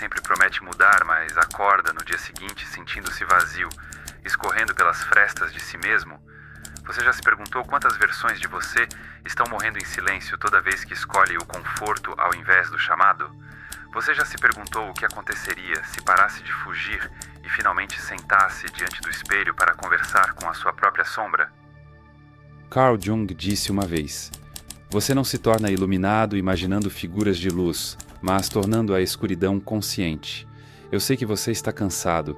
sempre promete mudar, mas acorda no dia seguinte sentindo-se vazio, escorrendo pelas frestas de si mesmo? Você já se perguntou quantas versões de você estão morrendo em silêncio toda vez que escolhe o conforto ao invés do chamado? Você já se perguntou o que aconteceria se parasse de fugir e finalmente sentasse diante do espelho para conversar com a sua própria sombra? Carl Jung disse uma vez: você não se torna iluminado imaginando figuras de luz, mas tornando a escuridão consciente. Eu sei que você está cansado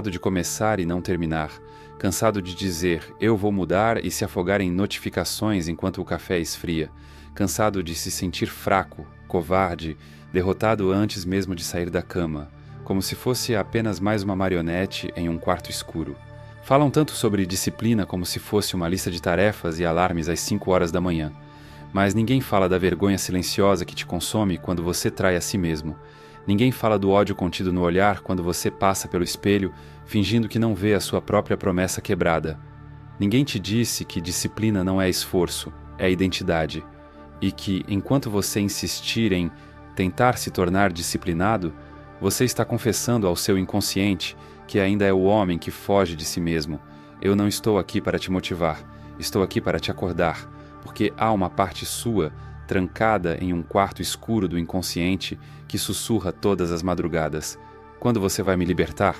de começar e não terminar, cansado de dizer, eu vou mudar e se afogar em notificações enquanto o café esfria, cansado de se sentir fraco, covarde, derrotado antes mesmo de sair da cama, como se fosse apenas mais uma marionete em um quarto escuro. Falam tanto sobre disciplina como se fosse uma lista de tarefas e alarmes às 5 horas da manhã. Mas ninguém fala da vergonha silenciosa que te consome quando você trai a si mesmo. Ninguém fala do ódio contido no olhar quando você passa pelo espelho, fingindo que não vê a sua própria promessa quebrada. Ninguém te disse que disciplina não é esforço, é identidade. E que, enquanto você insistir em tentar se tornar disciplinado, você está confessando ao seu inconsciente que ainda é o homem que foge de si mesmo. Eu não estou aqui para te motivar, estou aqui para te acordar, porque há uma parte sua, trancada em um quarto escuro do inconsciente, que sussurra todas as madrugadas. Quando você vai me libertar?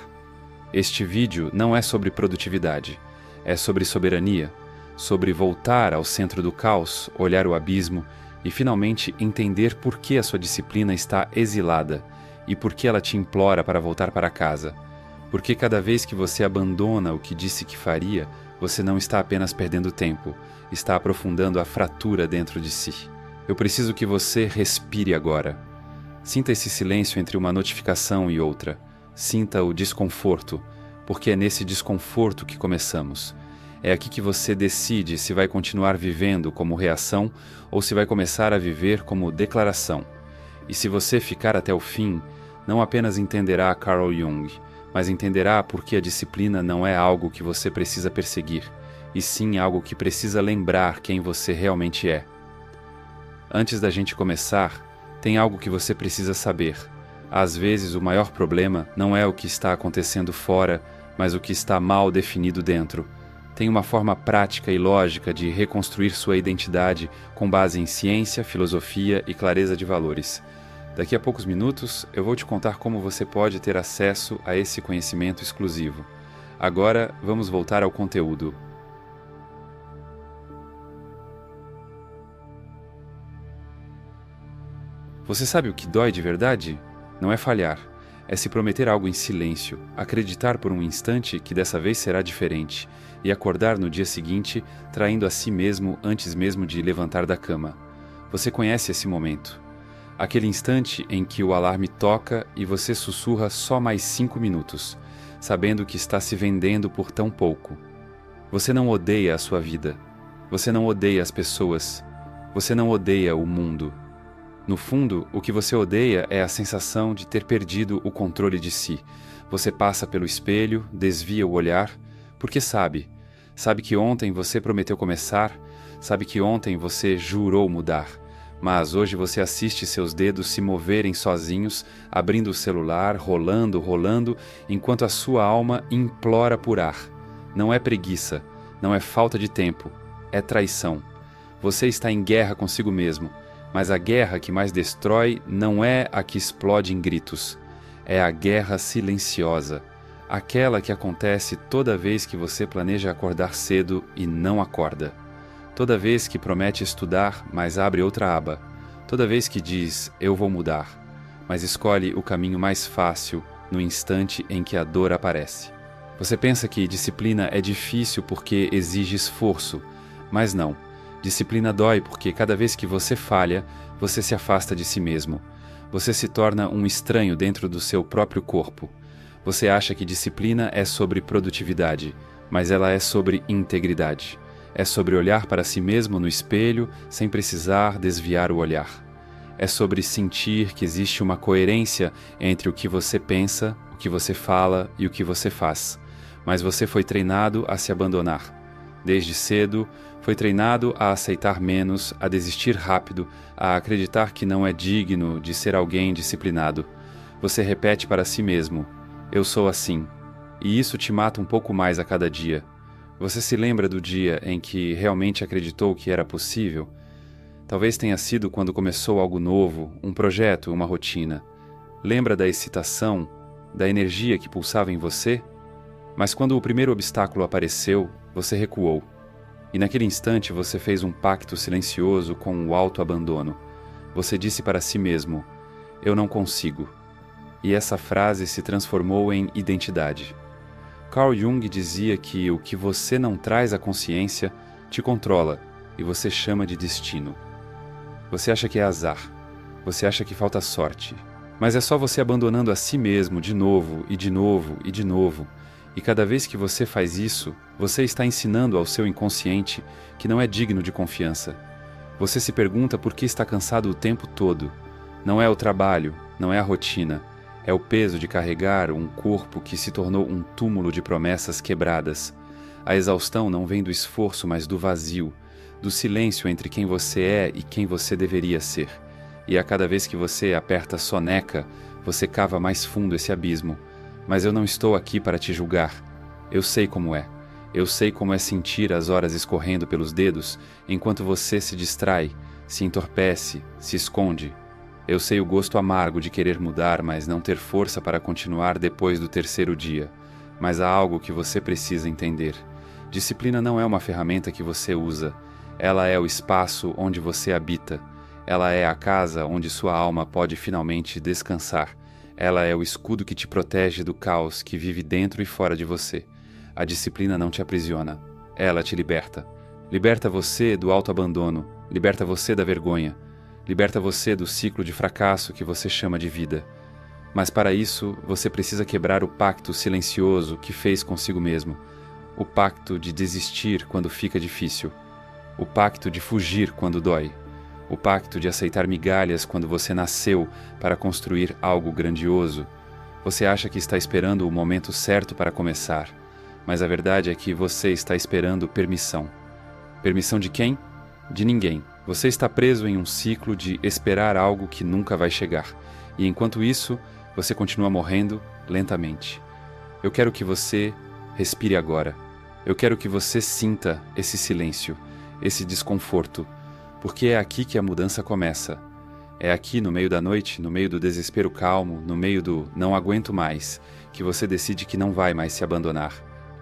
Este vídeo não é sobre produtividade, é sobre soberania, sobre voltar ao centro do caos, olhar o abismo e finalmente entender por que a sua disciplina está exilada e por que ela te implora para voltar para casa. Porque cada vez que você abandona o que disse que faria, você não está apenas perdendo tempo, está aprofundando a fratura dentro de si. Eu preciso que você respire agora. Sinta esse silêncio entre uma notificação e outra. Sinta o desconforto, porque é nesse desconforto que começamos. É aqui que você decide se vai continuar vivendo como reação ou se vai começar a viver como declaração. E se você ficar até o fim, não apenas entenderá Carl Jung, mas entenderá por que a disciplina não é algo que você precisa perseguir, e sim algo que precisa lembrar quem você realmente é. Antes da gente começar, tem algo que você precisa saber. Às vezes o maior problema não é o que está acontecendo fora, mas o que está mal definido dentro. Tem uma forma prática e lógica de reconstruir sua identidade com base em ciência, filosofia e clareza de valores. Daqui a poucos minutos, eu vou te contar como você pode ter acesso a esse conhecimento exclusivo. Agora, vamos voltar ao conteúdo. Você sabe o que dói de verdade? Não é falhar, é se prometer algo em silêncio, acreditar por um instante que dessa vez será diferente e acordar no dia seguinte traindo a si mesmo antes mesmo de levantar da cama. Você conhece esse momento. Aquele instante em que o alarme toca e você sussurra só mais 5 minutos, sabendo que está se vendendo por tão pouco. Você não odeia a sua vida. Você não odeia as pessoas. Você não odeia o mundo. No fundo, o que você odeia é a sensação de ter perdido o controle de si. Você passa pelo espelho, desvia o olhar, porque sabe que ontem você prometeu começar, sabe que ontem você jurou mudar. Mas hoje você assiste seus dedos se moverem sozinhos, abrindo o celular, rolando, enquanto a sua alma implora por ar. Não é preguiça, não é falta de tempo, é traição. Você está em guerra consigo mesmo, mas a guerra que mais destrói não é a que explode em gritos. É a guerra silenciosa, aquela que acontece toda vez que você planeja acordar cedo e não acorda. Toda vez que promete estudar, mas abre outra aba. Toda vez que diz, eu vou mudar, mas escolhe o caminho mais fácil no instante em que a dor aparece. Você pensa que disciplina é difícil porque exige esforço, mas não. Disciplina dói porque cada vez que você falha, você se afasta de si mesmo. Você se torna um estranho dentro do seu próprio corpo. Você acha que disciplina é sobre produtividade, mas ela é sobre integridade. É sobre olhar para si mesmo no espelho sem precisar desviar o olhar. É sobre sentir que existe uma coerência entre o que você pensa, o que você fala e o que você faz. Mas você foi treinado a se abandonar. Desde cedo, foi treinado a aceitar menos, a desistir rápido, a acreditar que não é digno de ser alguém disciplinado. Você repete para si mesmo: eu sou assim. E isso te mata um pouco mais a cada dia. Você se lembra do dia em que realmente acreditou que era possível? Talvez tenha sido quando começou algo novo, um projeto, uma rotina. Lembra da excitação, da energia que pulsava em você? Mas quando o primeiro obstáculo apareceu, você recuou. E naquele instante você fez um pacto silencioso com o autoabandono. Você disse para si mesmo: eu não consigo. E essa frase se transformou em identidade. Carl Jung dizia que o que você não traz à consciência te controla e você chama de destino. Você acha que é azar, você acha que falta sorte, mas é só você abandonando a si mesmo de novo e de novo e de novo. E cada vez que você faz isso, você está ensinando ao seu inconsciente que não é digno de confiança. Você se pergunta por que está cansado o tempo todo. Não é o trabalho, não é a rotina, é o peso de carregar um corpo que se tornou um túmulo de promessas quebradas. A exaustão não vem do esforço, mas do vazio, do silêncio entre quem você é e quem você deveria ser. E a cada vez que você aperta a soneca, você cava mais fundo esse abismo. Mas eu não estou aqui para te julgar. Eu sei como é. Eu sei como é sentir as horas escorrendo pelos dedos enquanto você se distrai, se entorpece, se esconde. Eu sei o gosto amargo de querer mudar, mas não ter força para continuar depois do terceiro dia. Mas há algo que você precisa entender. Disciplina não é uma ferramenta que você usa. Ela é o espaço onde você habita. Ela é a casa onde sua alma pode finalmente descansar. Ela é o escudo que te protege do caos que vive dentro e fora de você. A disciplina não te aprisiona. Ela te liberta. Liberta você do autoabandono. Liberta você da vergonha. Liberta você do ciclo de fracasso que você chama de vida. Mas para isso, você precisa quebrar o pacto silencioso que fez consigo mesmo. O pacto de desistir quando fica difícil. O pacto de fugir quando dói. O pacto de aceitar migalhas quando você nasceu para construir algo grandioso. Você acha que está esperando o momento certo para começar, mas a verdade é que você está esperando permissão. Permissão de quem? De ninguém. Você está preso em um ciclo de esperar algo que nunca vai chegar. E enquanto isso, você continua morrendo lentamente. Eu quero que você respire agora. Eu quero que você sinta esse silêncio, esse desconforto. Porque é aqui que a mudança começa. É aqui, no meio da noite, no meio do desespero calmo, no meio do não aguento mais, que você decide que não vai mais se abandonar,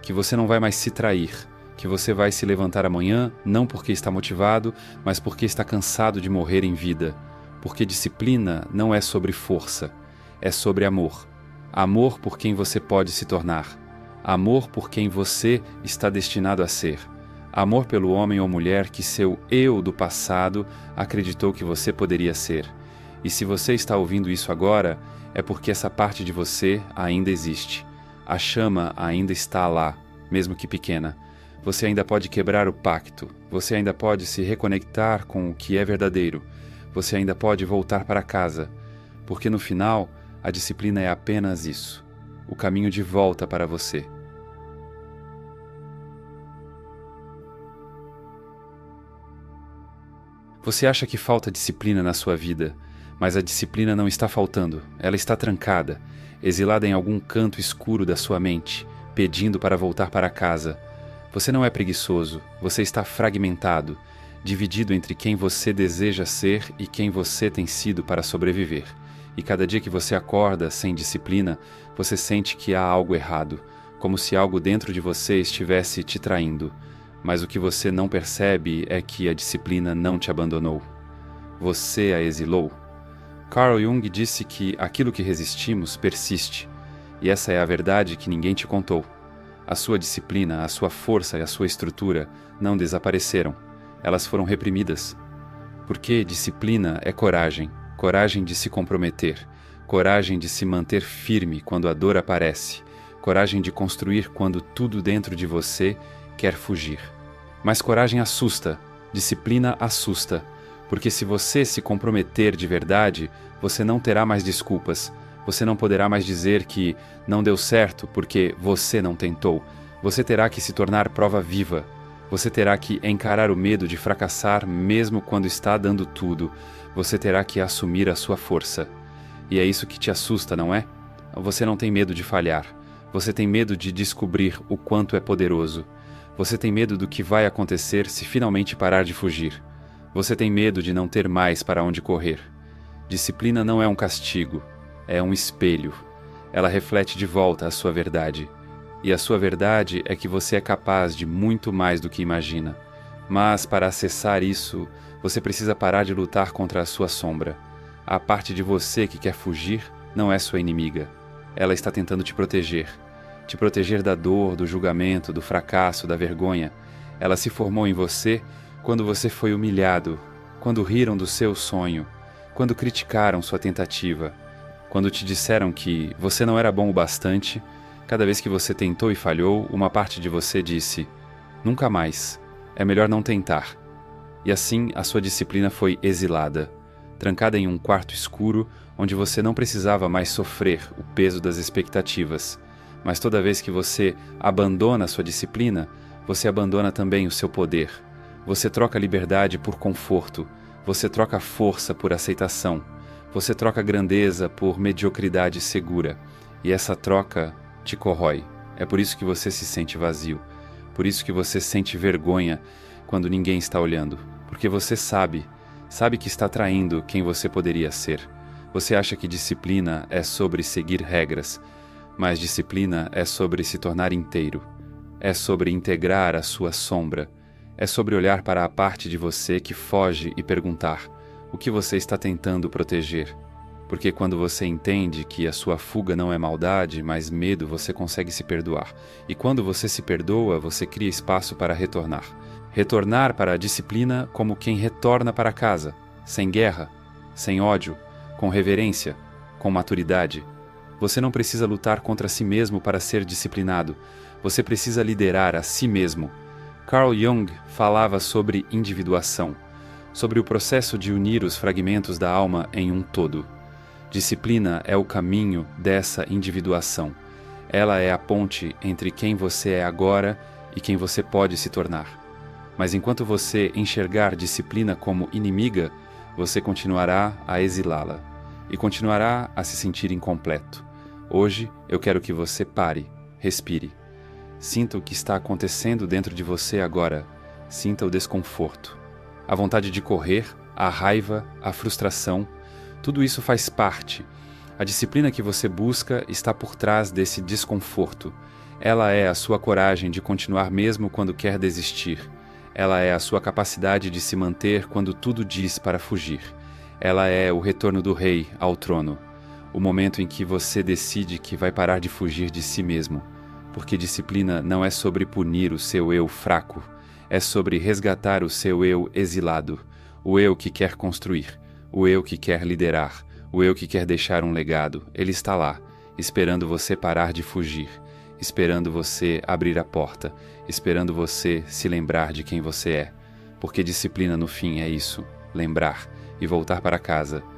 que você não vai mais se trair, que você vai se levantar amanhã, não porque está motivado, mas porque está cansado de morrer em vida. Porque disciplina não é sobre força, é sobre amor. Amor por quem você pode se tornar. Amor por quem você está destinado a ser. Amor pelo homem ou mulher que seu eu do passado acreditou que você poderia ser. E se você está ouvindo isso agora, é porque essa parte de você ainda existe. A chama ainda está lá, mesmo que pequena. Você ainda pode quebrar o pacto. Você ainda pode se reconectar com o que é verdadeiro. Você ainda pode voltar para casa. Porque no final, a disciplina é apenas isso. O caminho de volta para você. Você acha que falta disciplina na sua vida, mas a disciplina não está faltando, ela está trancada, exilada em algum canto escuro da sua mente, pedindo para voltar para casa. Você não é preguiçoso, você está fragmentado, dividido entre quem você deseja ser e quem você tem sido para sobreviver. E cada dia que você acorda sem disciplina, você sente que há algo errado, como se algo dentro de você estivesse te traindo. Mas o que você não percebe é que a disciplina não te abandonou. Você a exilou. Carl Jung disse que aquilo que resistimos persiste. E essa é a verdade que ninguém te contou. A sua disciplina, a sua força e a sua estrutura não desapareceram. Elas foram reprimidas. Porque disciplina é coragem. Coragem de se comprometer. Coragem de se manter firme quando a dor aparece. Coragem de construir quando tudo dentro de você quer fugir. Mas coragem assusta, disciplina assusta, porque se você se comprometer de verdade, você não terá mais desculpas, você não poderá mais dizer que não deu certo porque você não tentou, você terá que se tornar prova viva, você terá que encarar o medo de fracassar mesmo quando está dando tudo, você terá que assumir a sua força. E é isso que te assusta, não é? Você não tem medo de falhar. Você tem medo de descobrir o quanto é poderoso. Você tem medo do que vai acontecer se finalmente parar de fugir. Você tem medo de não ter mais para onde correr. Disciplina não é um castigo, é um espelho. Ela reflete de volta a sua verdade. E a sua verdade é que você é capaz de muito mais do que imagina. Mas, para acessar isso, você precisa parar de lutar contra a sua sombra. A parte de você que quer fugir não é sua inimiga. Ela está tentando te proteger. Te proteger da dor, do julgamento, do fracasso, da vergonha. Ela se formou em você quando você foi humilhado, quando riram do seu sonho, quando criticaram sua tentativa, quando te disseram que você não era bom o bastante. Cada vez que você tentou e falhou, uma parte de você disse: nunca mais, é melhor não tentar. E assim a sua disciplina foi exilada, trancada em um quarto escuro onde você não precisava mais sofrer o peso das expectativas. Mas toda vez que você abandona a sua disciplina, você abandona também o seu poder. Você troca liberdade por conforto, você troca força por aceitação, você troca grandeza por mediocridade segura. E essa troca te corrói. É por isso que você se sente vazio. Por isso que você sente vergonha quando ninguém está olhando. Porque você sabe que está traindo quem você poderia ser. Você acha que disciplina é sobre seguir regras, mas disciplina é sobre se tornar inteiro. É sobre integrar a sua sombra. É sobre olhar para a parte de você que foge e perguntar: o que você está tentando proteger? Porque quando você entende que a sua fuga não é maldade, mas medo, você consegue se perdoar. E quando você se perdoa, você cria espaço para retornar. Retornar para a disciplina como quem retorna para casa, sem guerra, sem ódio, com reverência, com maturidade. Você não precisa lutar contra si mesmo para ser disciplinado. Você precisa liderar a si mesmo. Carl Jung falava sobre individuação, sobre o processo de unir os fragmentos da alma em um todo. Disciplina é o caminho dessa individuação. Ela é a ponte entre quem você é agora e quem você pode se tornar. Mas enquanto você enxergar disciplina como inimiga, você continuará a exilá-la e continuará a se sentir incompleto. Hoje eu quero que você pare, respire. Sinta o que está acontecendo dentro de você agora. Sinta o desconforto, a vontade de correr, a raiva, a frustração. Tudo isso faz parte. A disciplina que você busca está por trás desse desconforto. Ela é a sua coragem de continuar mesmo quando quer desistir. Ela é a sua capacidade de se manter quando tudo diz para fugir. Ela é o retorno do rei ao trono. O momento em que você decide que vai parar de fugir de si mesmo. Porque disciplina não é sobre punir o seu eu fraco. É sobre resgatar o seu eu exilado. O eu que quer construir. O eu que quer liderar. O eu que quer deixar um legado. Ele está lá, esperando você parar de fugir. Esperando você abrir a porta. Esperando você se lembrar de quem você é. Porque disciplina no fim é isso. Lembrar e voltar para casa